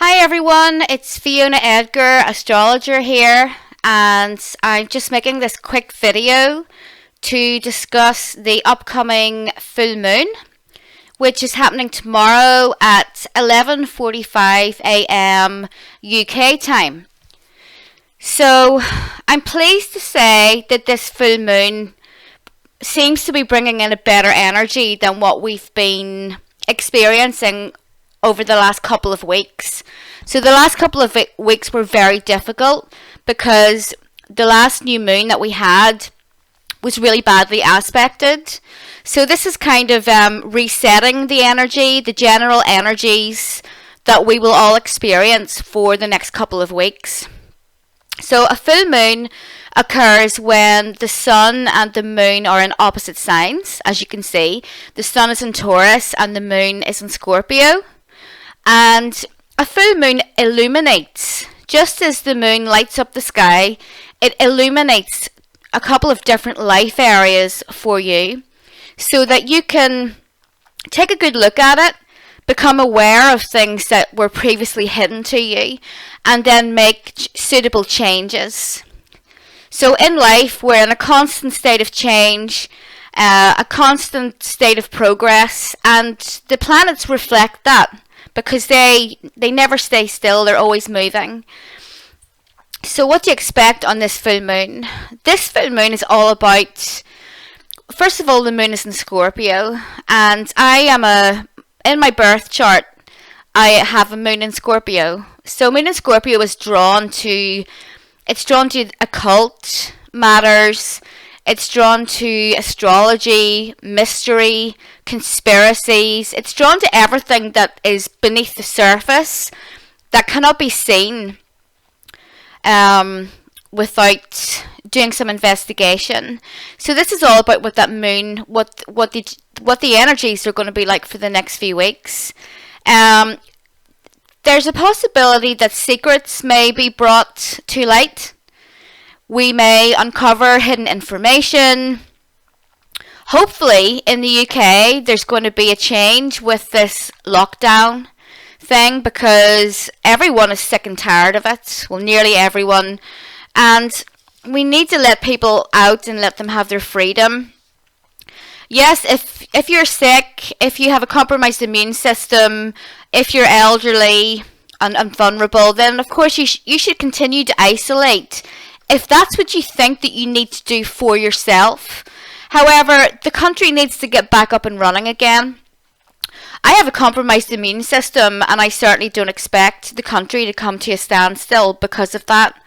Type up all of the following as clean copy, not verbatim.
Hi everyone, it's Fiona Edgar, Astrologer here, and I'm just making this quick video to discuss the upcoming full moon, which is happening tomorrow at 11:45 a.m. UK time. So, I'm pleased to say that this full moon seems to be bringing in a better energy than what we've been experiencing over the last couple of weeks. So the last couple of weeks were very difficult because the last new moon that we had was really badly aspected. So this is kind of resetting the energy, the general energies that we will all experience for the next couple of weeks. So a full moon occurs when the sun and the moon are in opposite signs. As you can see, the sun is in Taurus and the moon is in Scorpio. And a full moon illuminates, just as the moon lights up the sky, it illuminates a couple of different life areas for you so that you can take a good look at it, become aware of things that were previously hidden to you, and then make suitable changes. So in life, we're in a constant state of change, a constant state of progress, and the planets reflect that, because they never stay still, they're always moving. So what do you expect on this full moon? This full moon is all about, first of all, the moon is in Scorpio, and in my birth chart, I have a moon in Scorpio. So moon in Scorpio is drawn to occult matters. It's drawn to astrology, mystery, conspiracies. It's drawn to everything that is beneath the surface that cannot be seen without doing some investigation. So this is all about what that moon, what the energies are going to be like for the next few weeks. There's a possibility that secrets may be brought to light. We may uncover hidden information. Hopefully, in the UK, there's going to be a change with this lockdown thing because everyone is sick and tired of it. Well, nearly everyone. And we need to let people out and let them have their freedom. Yes, if you're sick, if you have a compromised immune system, if you're elderly and vulnerable, then of course you should continue to isolate if that's what you think that you need to do for yourself. However, the country needs to get back up and running again. I have a compromised immune system, and I certainly don't expect the country to come to a standstill because of that.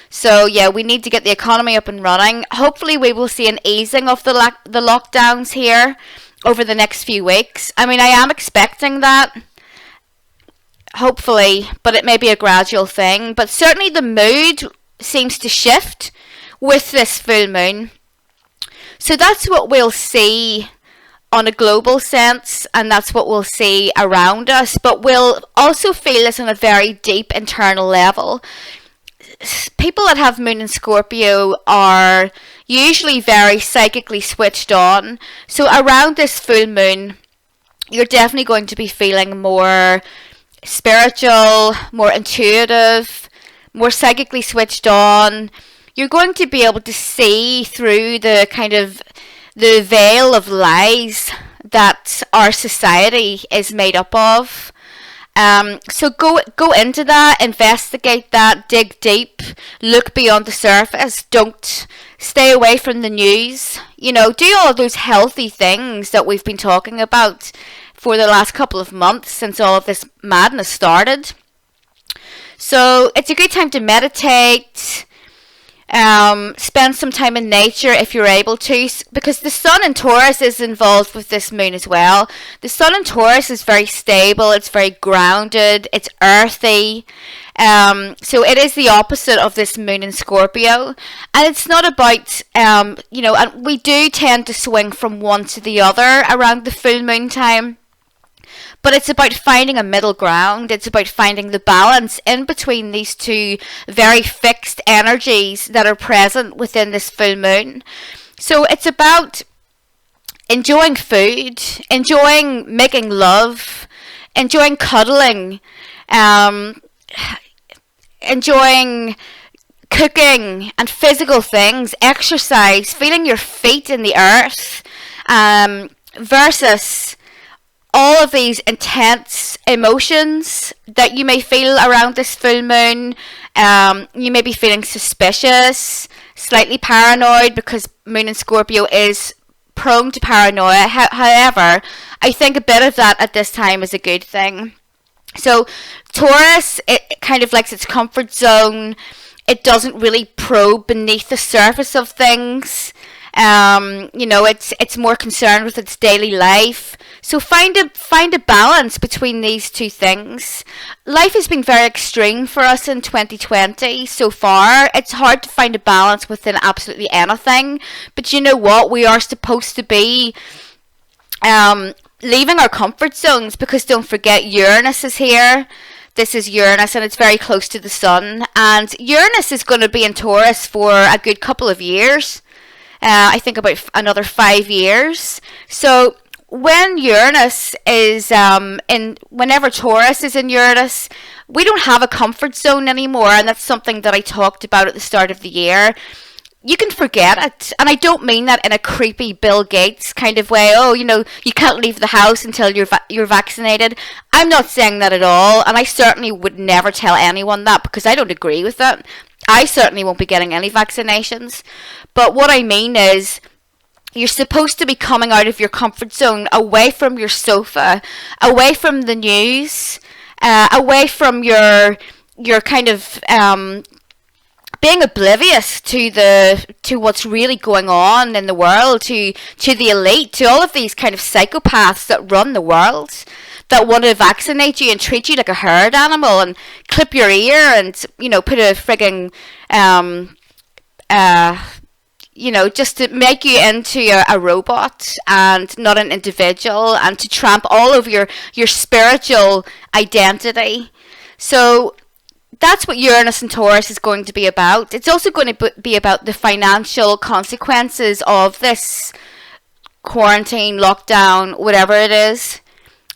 So yeah, we need to get the economy up and running. Hopefully we will see an easing of the lockdowns here over the next few weeks. I mean, I am expecting that, hopefully, but it may be a gradual thing. But certainly the mood seems to shift with this full moon. So that's what we'll see on a global sense, and that's what we'll see around us, but we'll also feel this on a very deep internal level. People that have moon in Scorpio are usually very psychically switched on, so around this full moon you're definitely going to be feeling more spiritual, more intuitive, more psychically switched on. You're going to be able to see through the kind of the veil of lies that our society is made up of. So go into that, investigate that, dig deep, look beyond the surface. Don't stay away from the news. You know, do all of those healthy things that we've been talking about for the last couple of months since all of this madness started. So it's a good time to meditate. Spend some time in nature if you're able to, because the sun in Taurus is involved with this moon as well. The sun in Taurus is very stable, it's very grounded, it's earthy. So it is the opposite of this moon in Scorpio, and it's not about and we do tend to swing from one to the other around the full moon time. But it's about finding a middle ground. It's about finding the balance in between these two very fixed energies that are present within this full moon. So it's about enjoying food, enjoying making love, enjoying cuddling, enjoying cooking and physical things, exercise, feeling your feet in the earth, versus all of these intense emotions that you may feel around this full moon. You may be feeling suspicious, slightly paranoid, because Moon in Scorpio is prone to paranoia. However, I think a bit of that at this time is a good thing. So Taurus, it kind of likes its comfort zone. It doesn't really probe beneath the surface of things. It's more concerned with its daily life. So find a balance between these two things. Life has been very extreme for us in 2020 so far. It's hard to find a balance within absolutely anything. But you know what? We are supposed to be leaving our comfort zones, because don't forget, Uranus is here. This is Uranus, and it's very close to the Sun. And Uranus is going to be in Taurus for a good couple of years. I think about another 5 years. So when Uranus is whenever Taurus is in Uranus, we don't have a comfort zone anymore, and that's something that I talked about at the start of the year. You can forget it, and I don't mean that in a creepy Bill Gates kind of way. Oh, you can't leave the house until you're vaccinated. I'm not saying that at all, and I certainly would never tell anyone that, because I don't agree with that. I certainly won't be getting any vaccinations. But what I mean is, you're supposed to be coming out of your comfort zone, away from your sofa, away from the news, away from your kind of being oblivious to what's really going on in the world, to the elite, to all of these kind of psychopaths that run the world, that want to vaccinate you and treat you like a herd animal and clip your ear and put a frigging just to make you into a robot and not an individual, and to tramp all over your spiritual identity. So that's what Uranus and Taurus is going to be about. It's also going to be about the financial consequences of this quarantine, lockdown, whatever it is.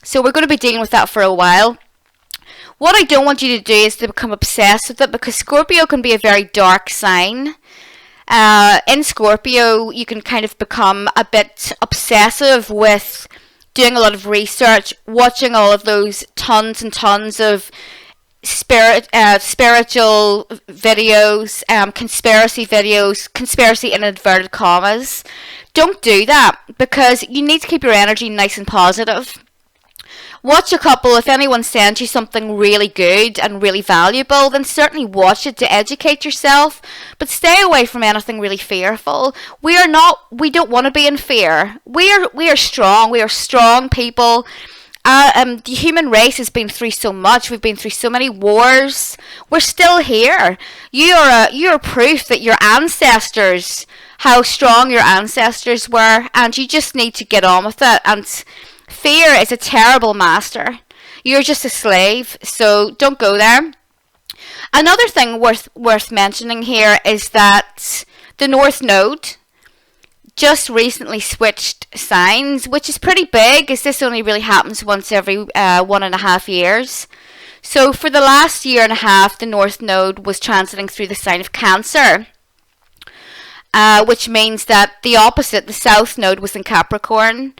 So we're going to be dealing with that for a while. What I don't want you to do is to become obsessed with it, because Scorpio can be a very dark sign. In Scorpio, you can kind of become a bit obsessive with doing a lot of research, watching all of those tons and tons of spiritual videos, conspiracy in inverted commas. Don't do that, because you need to keep your energy nice and positive. Watch a couple. If anyone sends you something really good and really valuable, then certainly watch it to educate yourself, but stay away from anything really fearful. We don't want to be in fear. We are strong. We are strong people. The human race has been through so much. We've been through so many wars. We're still here. You're proof that your ancestors, how strong your ancestors were, and you just need to get on with it. And fear is a terrible master. You're just a slave, so don't go there. Another thing worth mentioning here is that the North Node just recently switched signs, which is pretty big, as this only really happens once every 1.5 years. So for the last year and a half, the North Node was transiting through the sign of Cancer, which means that the opposite, the South Node, was in Capricorn.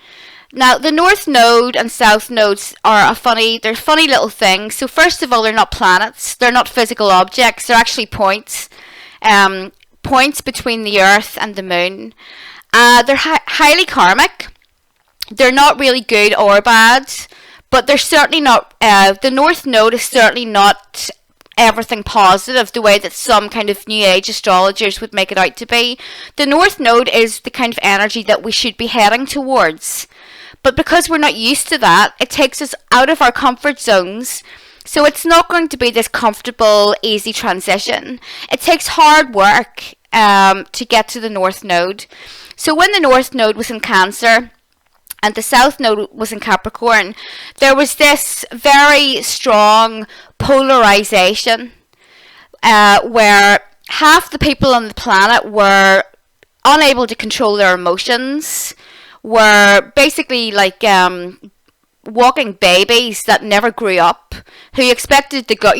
Now, the North Node and South Nodes are they're funny little things. So first of all, they're not planets. They're not physical objects. They're actually points. Points between the Earth and the Moon. They're highly karmic. They're not really good or bad, but they're certainly not, the North Node is certainly not everything positive the way that some kind of New Age astrologers would make it out to be. The North Node is the kind of energy that we should be heading towards. But because we're not used to that, it takes us out of our comfort zones. So it's not going to be this comfortable, easy transition. It takes hard work to get to the North Node. So when the North Node was in Cancer and the South Node was in Capricorn, there was this very strong polarization where half the people on the planet were unable to control their emotions, were basically like walking babies that never grew up, who expected to go,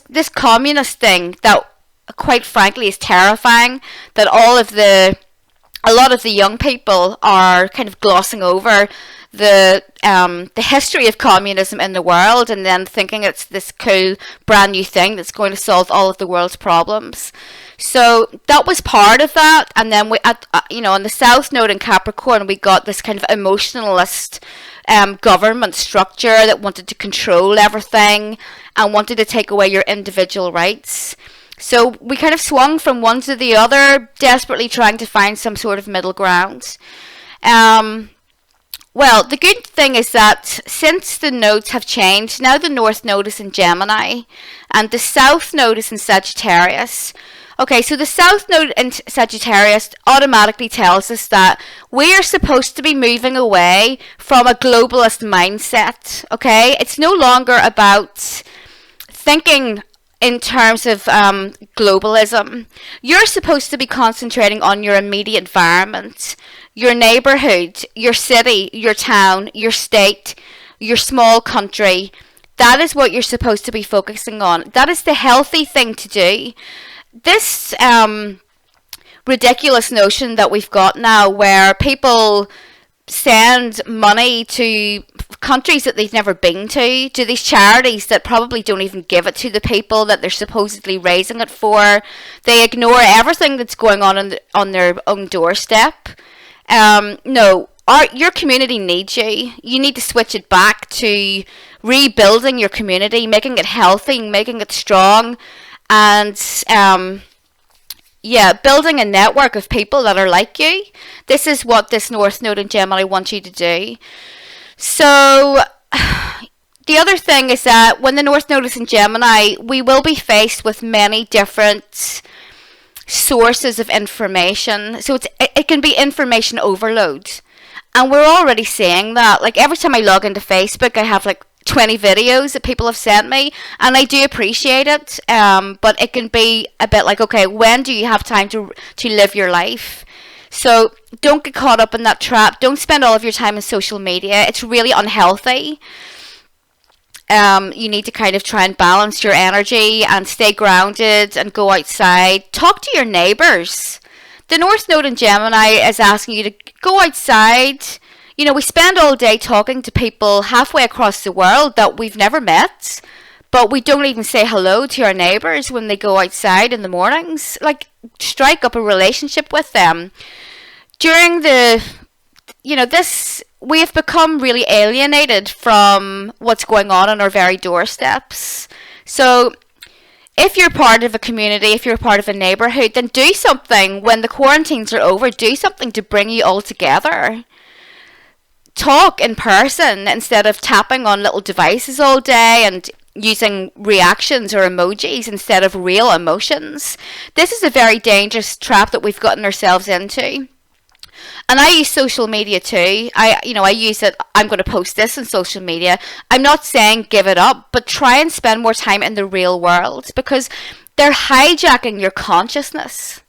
this communist thing that, quite frankly, is terrifying, that a lot of the young people are kind of glossing over the history of communism in the world, and then thinking it's this cool brand new thing that's going to solve all of the world's problems. So that was part of that. And then we, on the South Node in Capricorn, we got this kind of emotionalist government structure that wanted to control everything and wanted to take away your individual rights. So we kind of swung from one to the other, desperately trying to find some sort of middle ground. Well, the good thing is that since the nodes have changed, now the North Node is in Gemini and the South Node is in Sagittarius. Okay, so the South Node in Sagittarius automatically tells us that we are supposed to be moving away from a globalist mindset. Okay, it's no longer about thinking in terms of globalism. You're supposed to be concentrating on your immediate environment, your neighborhood, your city, your town, your state, your small country. That is what you're supposed to be focusing on. That is the healthy thing to do. This ridiculous notion that we've got now, where people send money to countries that they've never been to these charities that probably don't even give it to the people that they're supposedly raising it for. They ignore everything that's going on their own doorstep. No, your community needs you. You need to switch it back to rebuilding your community, making it healthy, making it strong, and building a network of people that are like you. This is what this North Node in Gemini wants you to do. So the other thing is that when the North Node is in Gemini, we will be faced with many different sources of information. So it can be information overload. And we're already seeing that. Like every time I log into Facebook, I have like 20 videos that people have sent me, and I do appreciate it, but it can be a bit like, okay, when do you have time to live your life? So don't get caught up in that trap. Don't spend all of your time on social media. It's really unhealthy. You need to kind of try and balance your energy and stay grounded and go outside. Talk to your neighbors. The North Node in Gemini is asking you to go outside. We spend all day talking to people halfway across the world that we've never met, but we don't even say hello to our neighbors when they go outside in the mornings. Like, strike up a relationship with them. During we have become really alienated from what's going on our very doorsteps. So if you're part of a community, if you're part of a neighborhood, then do something when the quarantines are over. Do something to bring you all together. Talk in person instead of tapping on little devices all day and using reactions or emojis instead of real emotions. This is a very dangerous trap that we've gotten ourselves into. And I use social media too. I use it. I'm going to post this on social media. I'm not saying give it up, but try and spend more time in the real world, because they're hijacking your consciousness.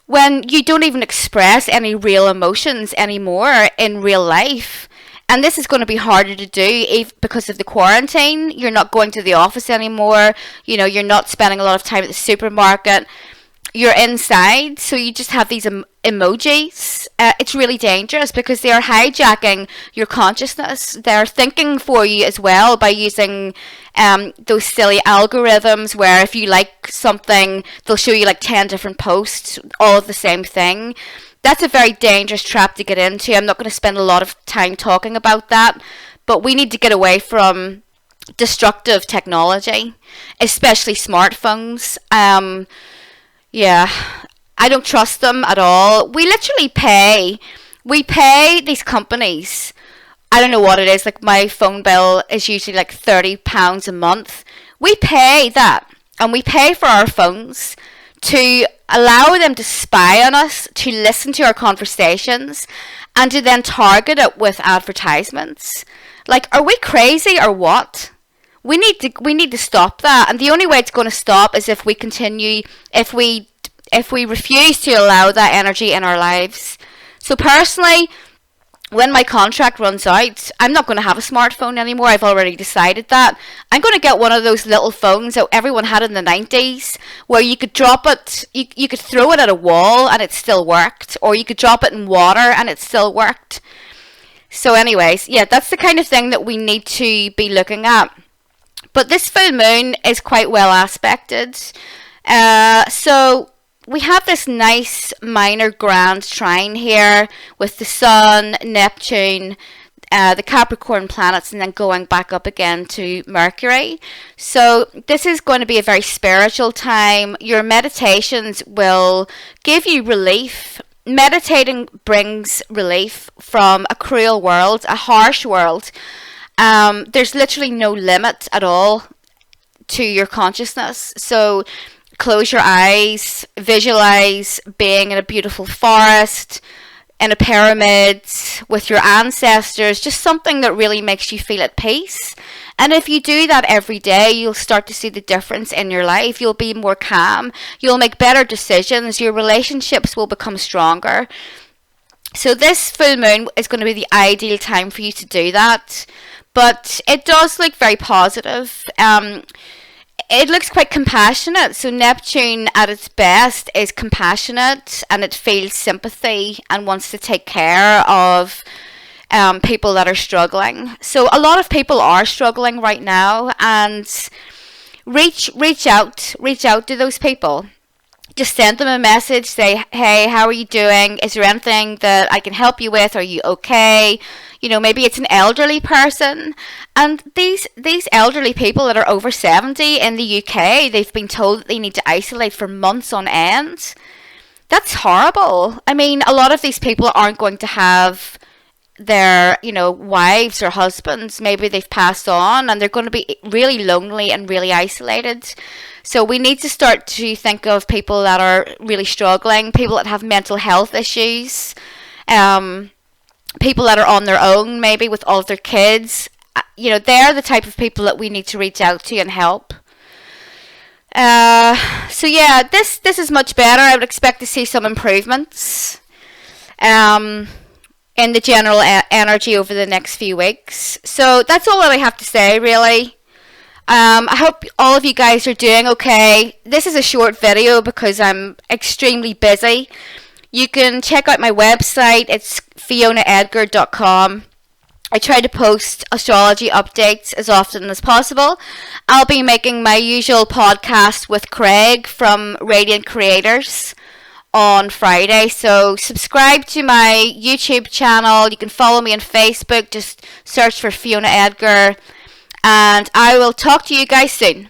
When you don't even express any real emotions anymore in real life. And this is going to be harder to do because of the quarantine. You're not going to the office anymore. You're not spending a lot of time at the supermarket. You're inside, so you just have these emojis. It's really dangerous because they are hijacking your consciousness. They're thinking for you as well by using those silly algorithms where if you like something, they'll show you like 10 different posts, all of the same thing. That's a very dangerous trap to get into. I'm not going to spend a lot of time talking about that, but we need to get away from destructive technology, especially smartphones. I don't trust them at all. We pay these companies. I don't know what it is, like my phone bill is usually like £30 a month. We pay that, and we pay for our phones to allow them to spy on us, to listen to our conversations, and to then target it with advertisements. Like, are we crazy or what? We need to stop that, and the only way it's going to stop is if we refuse to allow that energy in our lives. So personally, when my contract runs out, I'm not going to have a smartphone anymore. I've already decided that. I'm going to get one of those little phones that everyone had in the 90s, where you could drop it, you could throw it at a wall and it still worked, or you could drop it in water and it still worked. So anyways, yeah, that's the kind of thing that we need to be looking at. But this full moon is quite well aspected. So we have this nice minor grand trine here with the Sun, Neptune, the Capricorn planets, and then going back up again to Mercury. So this is going to be a very spiritual time. Your meditations will give you relief. Meditating brings relief from a cruel world, a harsh world. There's literally no limit at all to your consciousness. So close your eyes, visualize being in a beautiful forest, in a pyramid with your ancestors, just something that really makes you feel at peace. And if you do that every day, you'll start to see the difference in your life. You'll be more calm, you'll make better decisions, your relationships will become stronger. So this full moon is going to be the ideal time for you to do that. But it does look very positive. It looks quite compassionate. So Neptune at its best is compassionate, and it feels sympathy and wants to take care of people that are struggling. So a lot of people are struggling right now, and reach out to those people. Just send them a message, say, hey, how are you doing? Is there anything that I can help you with? Are you okay? You know, maybe it's an elderly person. And these elderly people that are over 70 in the UK, they've been told that they need to isolate for months on end. That's horrible. I mean, a lot of these people aren't going to have their, wives or husbands. Maybe they've passed on, and they're going to be really lonely and really isolated. So we need to start to think of people that are really struggling, people that have mental health issues, people that are on their own, maybe with all of their kids. They're the type of people that we need to reach out to and help. So yeah, this is much better. I would expect to see some improvements in the general energy over the next few weeks. So that's all that I have to say, really. I hope all of you guys are doing okay. This is a short video because I'm extremely busy. You can check out my website. It's fionaedgar.com. I try to post astrology updates as often as possible. I'll be making my usual podcast with Craig from Radiant Creators on Friday. So subscribe to my YouTube channel. You can follow me on Facebook. Just search for Fiona Edgar. And I will talk to you guys soon.